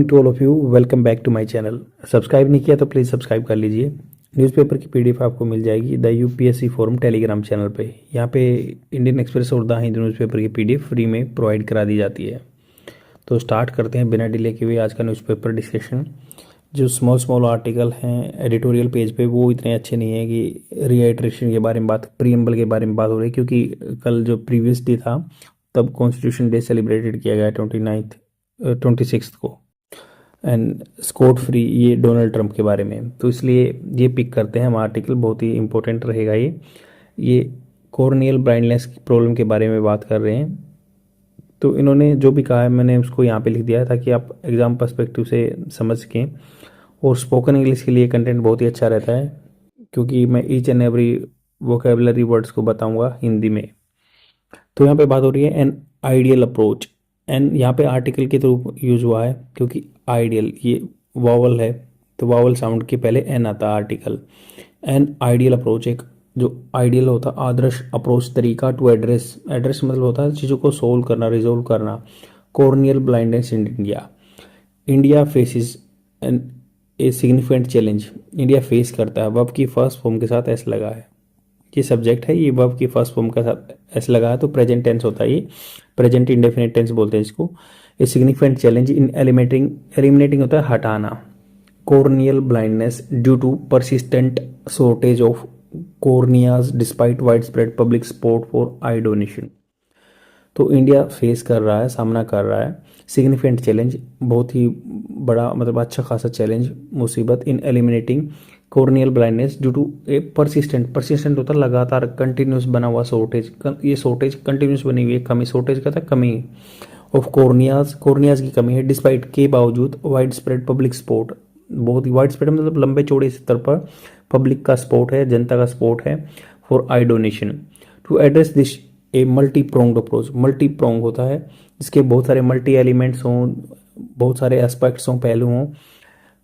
To all of you, welcome back to my channel. Subscribe नहीं किया तो please subscribe कर लीजिए। न्यूज़पेपर की पीडीएफ आपको मिल जाएगी the UPSC forum Telegram channel पे। यहाँ पे इंडियन एक्सप्रेस और द हिंदू न्यूज़पेपर की पीडीएफ फ्री में प्रोवाइड करा दी जाती है। तो स्टार्ट करते हैं बिना डिले के हुए आज का न्यूज़पेपर डिस्कशन। जो स्मॉल स्मॉल आर्टिकल हैं एडिटोरियल पेज पे वो इतने अच्छे नहीं है कि रीआइट्रेशन के बारे में बात, प्रीएम्बल के बारे में बात हो रही है, क्योंकि कल जो प्रीवियस डे था तब कॉन्स्टिट्यूशन डे सेलिब्रेटेड किया गया 26 को, एंड स्कोट फ्री, ये डोनाल्ड ट्रंप के बारे में। तो इसलिए ये पिक करते हैं हम आर्टिकल, बहुत ही इंपॉर्टेंट रहेगा ये कॉर्नियल ब्लाइंडनेस की प्रॉब्लम के बारे में बात कर रहे हैं। तो इन्होंने जो भी कहा है मैंने उसको यहाँ पे लिख दिया है ताकि आप एग्ज़ाम पर्सपेक्टिव से समझ सकें। और स्पोकन इंग्लिश के लिए कंटेंट बहुत ही अच्छा रहता है, क्योंकि मैं each and every vocabulary words को बताऊँगा हिंदी में। तो यहाँ पे बात हो रही है एन आइडियल अप्रोच। एन यहाँ पे आर्टिकल के थ्रू यूज हुआ है, क्योंकि आइडियल ये वावल है, तो वावल साउंड के पहले एन आता है आर्टिकल। एन आइडियल अप्रोच, एक जो आइडियल होता है आदर्श अप्रोच, तरीका टू एड्रेस। एड्रेस मतलब होता है चीज़ों को सोल्व करना, रिजोल्व करना। Corneal blindness in India. India faces an a significant challenge. India face करता है, वर्ब की फर्स्ट फॉर्म के साथ एस लगा है। ये सब्जेक्ट है, ये वर्ब की फर्स्ट फॉर्म के साथ एस लगा है, तो प्रेजेंट टेंस होता है, ये प्रेजेंट इंडेफिनिट टेंस बोलते हैं इसको। A significant challenge in eliminating होता है हटाना corneal blindness due to persistent shortage of corneas despite wide spread public support for eye donation. तो इंडिया फेस कर रहा है, सामना कर रहा है सिग्निफिकेंट चैलेंज, बहुत ही बड़ा मतलब अच्छा खासा चैलेंज, मुसीबत, in eliminating corneal blindness due to a persistent होता है लगातार, कंटिन्यूस बना हुआ शॉर्टेज। ये शॉर्टेज कंटिन्यूस बनी हुई है, कमी, शॉर्टेज का था कमी ऑफ कॉर्नियाज की कमी है, डिस्पाइट के बावजूद वाइड स्प्रेड पब्लिक सपोर्ट, बहुत ही वाइड स्प्रेड मतलब लंबे चौड़े स्तर पर पब्लिक का सपोर्ट है, जनता का सपोर्ट है for eye donation. To address this a multi pronged approach. Multi prong होता है जिसके बहुत सारे मल्टी एलिमेंट्स हों, बहुत सारे एस्पेक्ट्स हों, पहलू हों।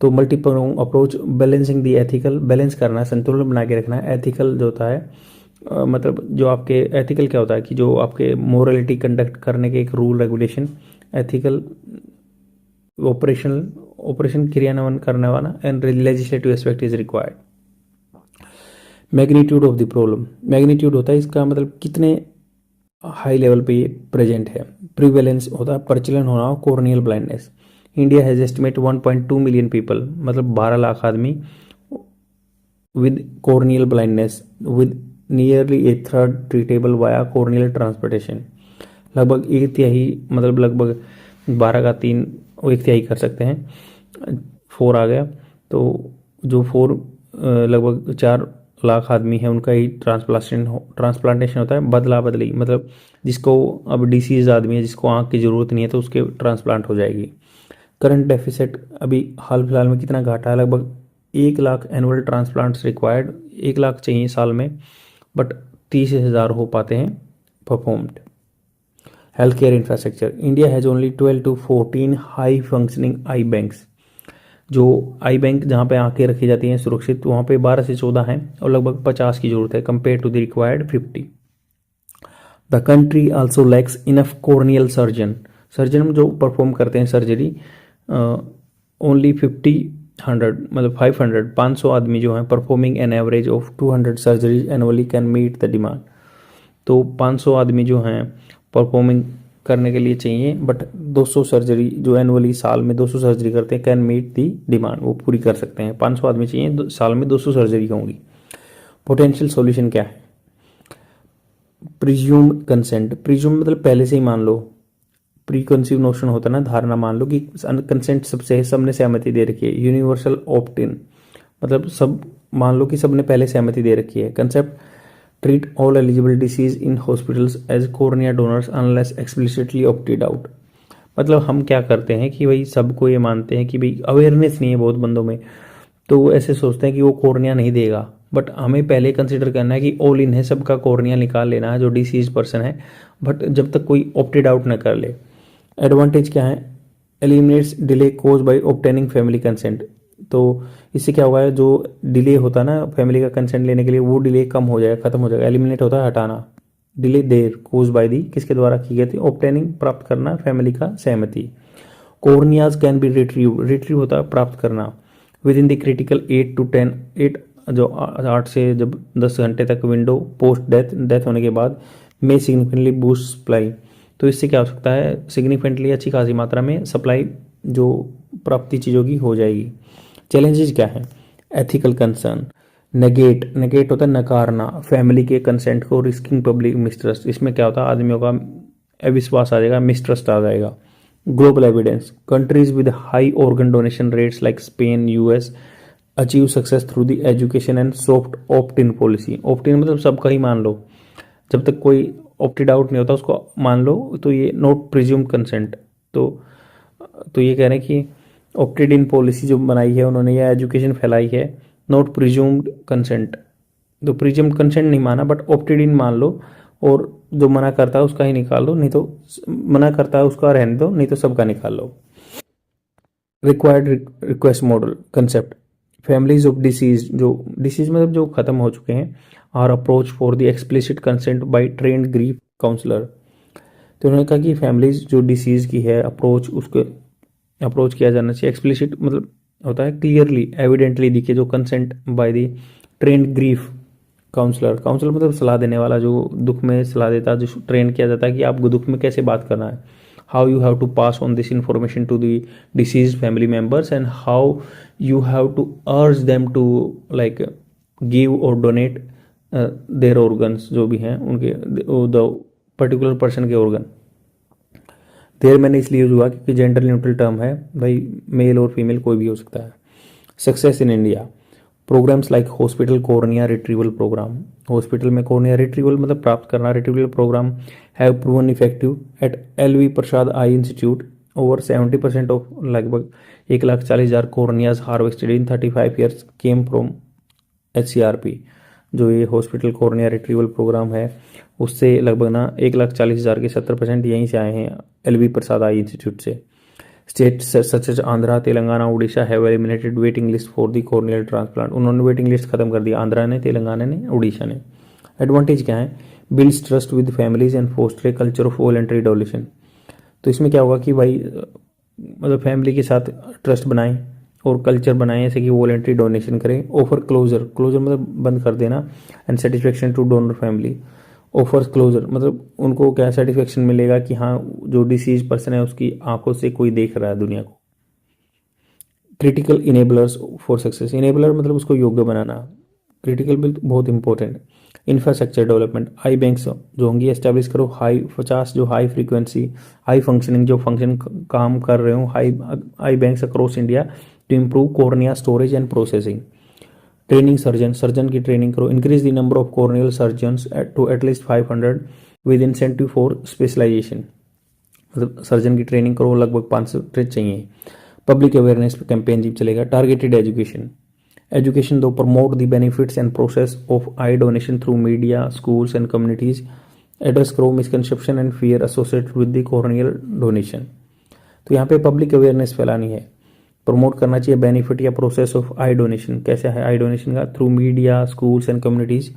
तो मल्टी प्रोंग अप्रोच बैलेंसिंग दी एथिकल, बैलेंस करना है, संतुलन बना के रखना है। एथिकल जो होता है मतलब जो आपके एथिकल क्या होता है कि जो आपके मोरलिटी कंडक्ट करने के एक रूल रेगुलेशन, एथिकल ऑपरेशन क्रियान्वयन करने वाला, and legislative aspect is required. Magnitude of the problem, magnitude होता है इसका मतलब कितने हाई लेवल पे ये प्रेजेंट है। प्रिवेलेंस होता है प्रचलन होना corneal blindness. India has estimate 1.2 million people, मतलब 12 लाख आदमी with corneal blindness, with nearly A third treatable via corneal transportation. लगभग एक तिहाई, मतलब लगभग 12 का 3 एक तिहाई कर सकते हैं, 4 आ गया। तो जो 4 लगभग 4 लाख आदमी है उनका ही ट्रांसप्लांटेशन होता है, बदला बदली, मतलब जिसको अब डिसीज आदमी है, जिसको आँख की ज़रूरत नहीं है तो उसके ट्रांसप्लांट हो जाएगी। करंट डेफिसिट अभी हाल फिलहाल में कितना घाटा है, लगभग 1 lakh annual transplants required, 1 lakh चाहिए साल में, बट 30,000 हो पाते हैं performed. Health care infrastructure, India has only 12 to 14 high functioning I banks. जो आई बैंक जहाँ पे आंखें रखी जाती हैं सुरक्षित, वहाँ पे 12 से 14 हैं और लगभग 50 की जरूरत है, compare to the required 50। The country also lacks enough corneal surgeon जो परफॉर्म करते हैं सर्जरी, ओनली 500 मतलब 500 आदमी जो हैं performing an average of 200 surgeries annually can meet the demand. तो 500 आदमी जो हैं परफॉर्मिंग करने के लिए चाहिए, बट 200 सर्जरी जो एनुअली साल में 200 सर्जरी करते हैं, कैन मीट दी डिमांड, वो पूरी कर सकते हैं। 500 आदमी चाहिए, साल में 200 सर्जरी होंगी। पोटेंशियल सॉल्यूशन क्या है, प्रिज्यूम कंसेंट। प्रिज्यूम मतलब पहले से ही मान लो, प्री कंसीव नोशन होता है ना, धारणा मान लो कि कंसेंट सबने सहमति दे रखी है। यूनिवर्सल ऑप्ट इन मतलब सब मान लो कि सबने पहले सहमति दे रखी है। Concept treat all eligible deceased in hospitals as cornea donors unless explicitly opted out. मतलब हम क्या करते हैं कि भाई सबको ये मानते हैं कि भाई अवेयरनेस नहीं है बहुत बंदों में, तो वो ऐसे सोचते हैं कि वो कॉर्निया नहीं देगा, बट हमें पहले कंसिडर करना है कि ऑल इन है, सबका कॉर्निया निकाल लेना है जो डिसीज पर्सन है, बट जब तक कोई ऑप्टेड आउट न कर ले। एडवांटेज क्या है, eliminates delay caused by obtaining family consent. तो इससे क्या हुआ है, जो डिले होता है ना फैमिली का कंसेंट लेने के लिए, वो डिले कम हो जाएगा, खत्म हो जाएगा। एलिमिनेट होता है हटाना, delay there cause by the किसके द्वारा की गई थी, ऑब्टेनिंग प्राप्त करना फैमिली का सहमति। कॉर्नियाज कैन बी रिट्रीव होता है प्राप्त करना with in the critical 8 to 10 8 जो 8 से जब 10 घंटे तक विंडो पोस्ट डेथ होने के बाद में सिग्निफिकेंटली बूस्ट सप्लाई। तो इससे क्या हो सकता है, सिग्निफिकेंटली अच्छी खासी मात्रा में सप्लाई जो प्राप्ति चीज़ों की हो जाएगी। चैलेंजेस क्या है, एथिकल कंसर्न, नेगेट होता है नकारना, फैमिली के कंसेंट को, रिस्किंग पब्लिक मिसट्रस्ट, इसमें क्या होता है आदमियों का अविश्वास आ जाएगा, मिसट्रस्ट आ जाएगा। Global evidence, countries with high organ donation rates like Spain US achieve success through the education and soft opt in policy. Opt इन मतलब सबका ही मान लो, जब तक कोई ऑप्टेड आउट नहीं होता उसको मान लो, तो ये नॉट प्रिज्यूम कंसेंट। तो ये कह रहे हैं कि ऑप्टेड इन पॉलिसी जो बनाई है उन्होंने, या एजुकेशन फैलाई है, नॉट प्रिज्यूम्ड कंसेंट। तो प्रिज्यूम्ड कंसेंट नहीं माना बट ऑप्टेड इन मान लो, और जो मना करता है उसका ही निकाल लो, नहीं तो मना करता है उसका रहने दो, नहीं तो सबका निकाल लो। Required request model concept, families of disease, जो डिसीज मतलब जो खत्म हो चुके हैं, are approach for the explicit consent by trained grief counsellor. तो उन्होंने कहा कि फैमिलीज जो डिसीज की है अप्रोच, उसको अप्रोच किया जाना चाहिए। एक्सप्लिसिट मतलब होता है क्लियरली एविडेंटली दिखे, जो consent by the trained grief counsellor. Counsellor मतलब सलाह देने वाला, जो दुख में सलाह देता है, जो ट्रेन किया जाता है कि आपको दुख में कैसे बात करना है, how you have to pass on this information to the deceased family members and how you have to urge them to like give और डोनेट देयर ऑर्गन्स, जो भी हैं उनके द पर्टिकुलर पर्सन के ऑर्गन। देर मैंने इसलिए use हुआ क्योंकि जेंडर न्यूट्रल टर्म है, भाई मेल और फीमेल कोई भी हो सकता है। Success in India, programmes like hospital cornea retrieval programme, hospital में कॉर्निया रिट्रीवल मतलब प्राप्त करना, retrieval programme have proven effective at LV Prasad eye institute. Over 70% of लगभग 1,40,000 corneas harvested in 35 years came from HCRP। जो ये हॉस्पिटल कॉर्निया रिट्रीवल प्रोग्राम है उससे लगभग ना 1,40,000 के 70% यहीं से आए हैं, LV प्रसाद आई इंस्टीट्यूट से। States such as Andhra, Telangana, Orissa have eliminated waiting list for the corneal transplant. उन्होंने वेटिंग लिस्ट खत्म कर दी, आंध्रा ने, तेलंगाना ने, उड़ीसा ने। एडवांटेज क्या है, builds trust with families and foster a culture of voluntary donation. तो इसमें क्या होगा कि भाई मतलब फैमिली के साथ ट्रस्ट बनाएं और कल्चर बनाएं, जैसे कि वॉलंटरी डोनेशन करें। ऑफर क्लोजर मतलब बंद कर देना, and satisfaction to donor family. Offers closure मतलब उनको क्या सेटिस्फेक्शन मिलेगा कि हाँ जो डिसीज पर्सन है उसकी आंखों से कोई देख रहा है दुनिया को। Critical enablers for success, enabler मतलब उसको योग्य बनाना, क्रिटिकल बिल बहुत important. Infrastructure development, eye banks जो होंगी एस्टेब्लिश करो, हाई 50 जो हाई फ्रीक्वेंसी हाई फंक्शनिंग जो फंक्शन काम कर रहे हो, eye banks across India to improve cornea storage and processing. Training surgeon की ट्रेनिंग करो, increase the number of corneal surgeons to at least 500 with incentive for specialisation. मतलब surgeon की training करो, लगभग 500 चाहिए। पब्लिक अवेयरनेस पे कैंपेन जीप चलेगा। टारगेटेड एजुकेशन दो, promote the benefits and process of eye donation through media, schools and communities. Address करो misconception and fear associated with the corneal donation. तो यहाँ पे पब्लिक अवेयरनेस फैलानी है, प्रमोट करना चाहिए बेनिफिट या प्रोसेस ऑफ आई डोनेशन, कैसे है आई डोनेशन का, through media, schools and communities.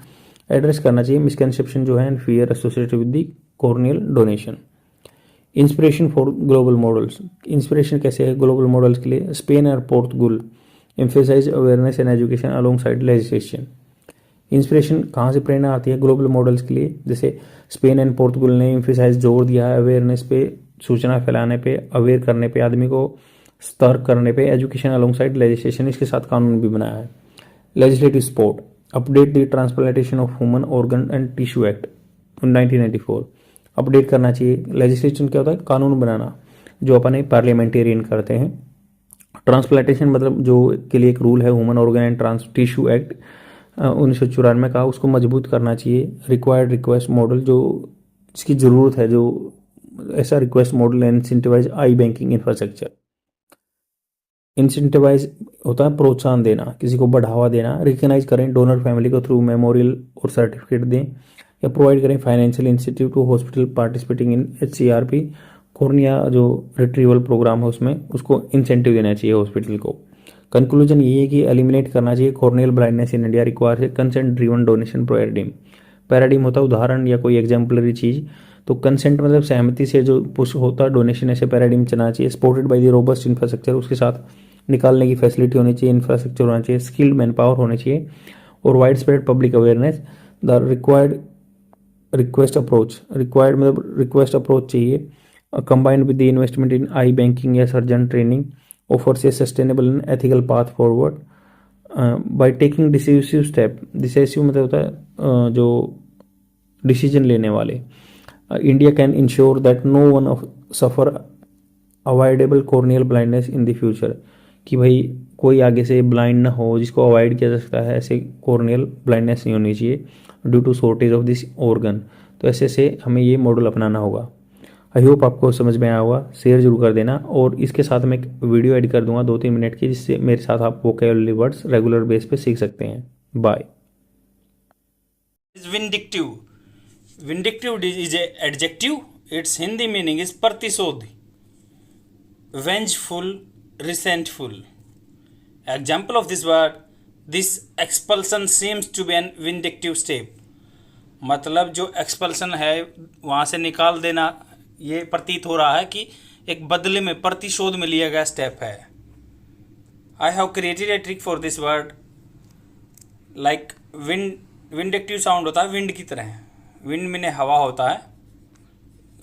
Address करना चाहिए मिसकंसेप्शन जो है and fear associated with the corneal donation. Inspiration for global models, inspiration कैसे है ग्लोबल मॉडल्स के लिए, स्पेन और Portugal emphasise awareness and education alongside legislation. Inspiration कहाँ से प्रेरणा आती है ग्लोबल मॉडल्स के लिए, जैसे स्पेन एंड पोर्तुगल ने एम्फेसाइज जोर दिया है अवेयरनेस पे, सूचना फैलाने पे, अवेयर करने पे, आदमी को सतर्क करने पे, एजुकेशन अलोंग साइड लेजिस्लेशन, इसके साथ कानून भी बनाया है। Legislative support, update the transplantation of human organ and tissue act 1994, update करना चाहिए। लेजिस्लेशन क्या होता है, कानून बनाना, जो अपन पार्लियामेंटेरियन करते हैं। ट्रांसप्लांटेशन मतलब जो के लिए एक रूल है, human organ and tissue act 1994 का, उसको मजबूत करना चाहिए। रिक्वायर्ड रिक्वेस्ट मॉडल, जो जिसकी ज़रूरत है, जो ऐसा रिक्वेस्ट मॉडल इंसेंटिवाइज आई बैंकिंग इंफ्रास्ट्रक्चर। इंसेंटिवाइज होता है प्रोत्साहन देना, किसी को बढ़ावा देना। रिकग्नाइज करें डोनर फैमिली को थ्रू मेमोरियल और सर्टिफिकेट दें, या प्रोवाइड करें financial incentive to hospital participating in HCRP। Cornea जो रिट्रीवल प्रोग्राम है उसमें उसको इंसेंटिव देना चाहिए हॉस्पिटल को। कंक्लूजन ये है कि एलिमिनेट करना चाहिए corneal blindness in India, require है consent driven donation paradigm. Paradigm होता है उदाहरण या कोई एग्जाम्पलरी चीज़, तो कंसेंट मतलब सहमति से जो पुश होता है, डोनेशन ऐसे पैराडिम चलना चाहिए। Supported by the robust infrastructure, उसके साथ निकालने की फैसिलिटी होनी चाहिए, इंफ्रास्ट्रक्चर होना चाहिए, स्किल्ड मैन पावर होने चाहिए, और wide spread public awareness. The required required मतलब रिक्वेस्ट अप्रोच चाहिए, combined with the investment in eye banking या surgeon training, offers a sustainable and ethical path forward by taking decisive step. Decisive मतलब होता है जो डिसीजन लेने वाले। India can ensure that no one of suffer avoidable corneal blindness in the future, कि भाई कोई आगे से ब्लाइंड ना हो जिसको अवॉइड किया जा सकता है, ऐसे कॉर्नियल ब्लाइंडनेस नहीं होनी चाहिए due to shortage of this organ. तो ऐसे से हमें ये मॉडल अपनाना होगा। आई होप आपको समझ में आया होगा, शेयर जरूर कर देना, और इसके साथ मैं एक वीडियो ऐड कर दूंगा 2-3 मिनट की, जिससे मेरे साथ आप वोकैबुलरी वर्ड्स रेगुलर बेस पे सीख सकते हैं। Bye. Vindictive. Vindictive is a adjective. Its Hindi meaning is प्रतिशोध, vengeful, resentful. Example of this word: this expulsion seems to be an vindictive step. मतलब जो एक्सपल्सन है वहाँ से निकाल देना, ये प्रतीत हो रहा है कि एक बदले में प्रतिशोध में लिया गया स्टेप है। I have created a trick for this word. Like vindictive sound होता है विंड की तरह, विंड में हवा होता है,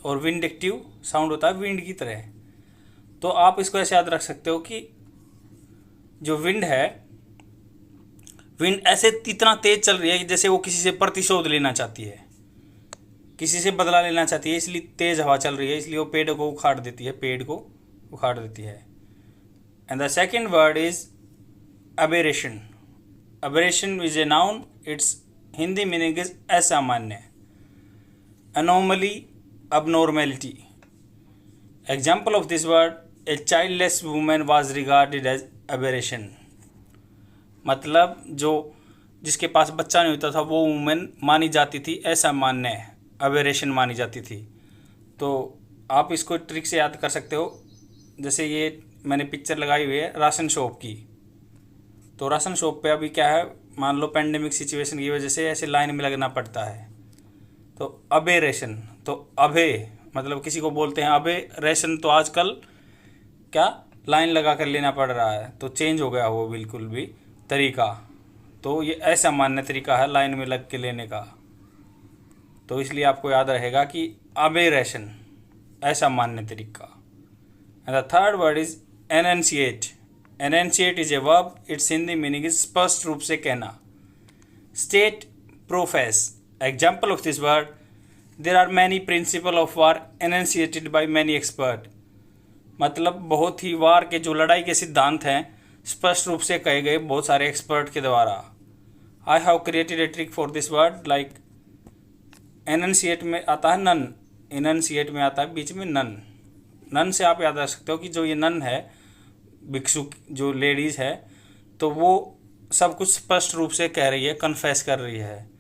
और विंडक्टिव साउंड होता है विंड की तरह। तो आप इसको ऐसे याद रख सकते हो कि जो विंड है, विंड ऐसे इतना तेज चल रही है कि जैसे वो किसी से प्रतिशोध लेना चाहती है, किसी से बदला लेना चाहती है, इसलिए तेज हवा चल रही है, इसलिए वो पेड़ को उखाड़ देती है, पेड़ को उखाड़ देती है। And the second word is aberration. Aberration is a noun, it's Hindi meaning is असामान्य, anomaly, abnormality. Example of this word: a childless woman was regarded as aberration. मतलब जो जिसके पास बच्चा नहीं होता था वो वुमेन मानी जाती थी असामान्य, अबेरेशन मानी जाती थी। तो आप इसको ट्रिक से याद कर सकते हो। जैसे ये मैंने पिक्चर लगाई हुई है राशन शॉप की, तो राशन शॉप पे अभी क्या है, मान लो पेंडेमिक सिचुएशन की वजह से ऐसे लाइन में लगना पड़ता है। तो अबेरेशन, तो अबे मतलब किसी को बोलते हैं अबे, रेशन तो आजकल क्या लाइन लगा कर लेना पड़ रहा है, तो चेंज हो गया वो बिल्कुल भी तरीका। तो ये असामान्य तरीका है लाइन में लग के लेने का, तो इसलिए आपको याद रहेगा कि अबेरेशन असामान्य तरीका। And the third word is enunciate. Enunciate is a verb, it's Hindi meaning is स्पष्ट रूप से कहना, state, profess. Example of this word: there are many principles of war enunciated by many experts. मतलब बहुत ही वार के जो लड़ाई के सिद्धांत हैं स्पष्ट रूप से कहे गए बहुत सारे एक्सपर्ट के द्वारा। I have created a trick for this word. Like enunciate में आता है नन, एनंशिएट में आता है बीच में नन। नन से आप याद रख सकते हो कि जो ये नन है, भिक्षु जो लेडीज़ है, तो वो सब कुछ स्पष्ट रूप से कह रही है, कन्फेस कर रही है।